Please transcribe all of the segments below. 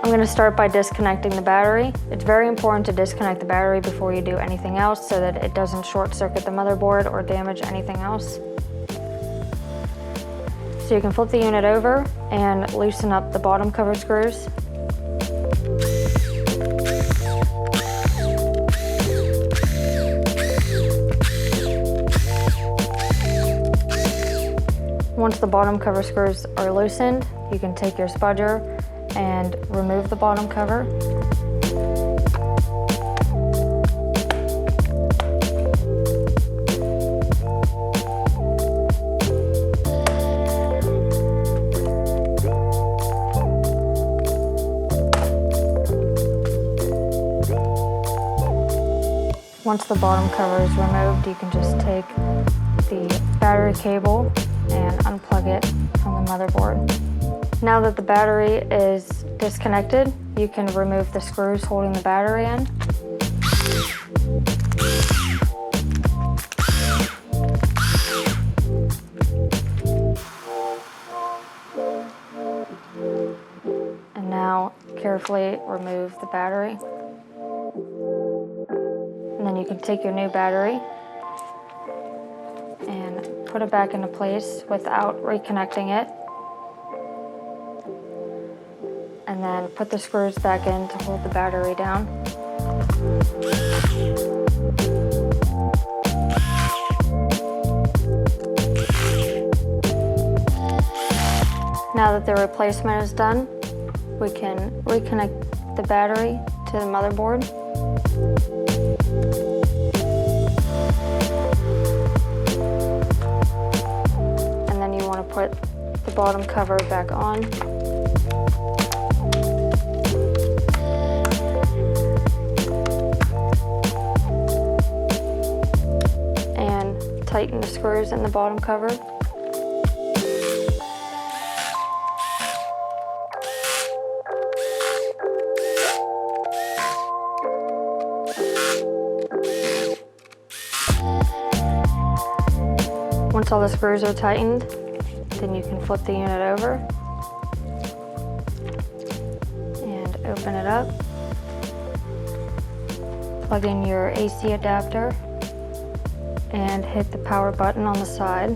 I'm going to start by disconnecting the battery. It's very important to disconnect the battery before you do anything else so that it doesn't short circuit the motherboard or damage anything else. So you can flip the unit over and loosen up the bottom cover screws. Once the bottom cover screws are loosened, you can take your spudger and remove the bottom cover. Once the bottom cover is removed, you can just take the battery cable and unplug it from the motherboard. Now that the battery is disconnected, you can remove the screws holding the battery in. And now carefully remove the battery. And then you can take your new battery and put it back into place without reconnecting it. And then put the screws back in to hold the battery down. Now that the replacement is done, we can reconnect the battery to the motherboard. And then you want to put the bottom cover back on. And tighten the screws in the bottom cover. Once all the screws are tightened, then you can flip the unit over and open it up. Plug in your AC adapter and hit the power button on the side.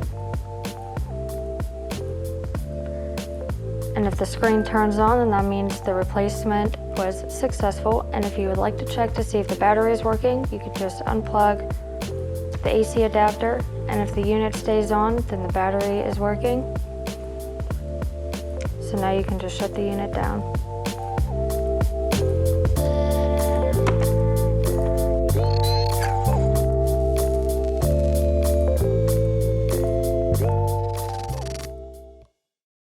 And if the screen turns on, then that means the replacement was successful. And if you would like to check to see if the battery is working, you could just unplug the AC adapter, and if the unit stays on, then the battery is working. So now you can just shut the unit down.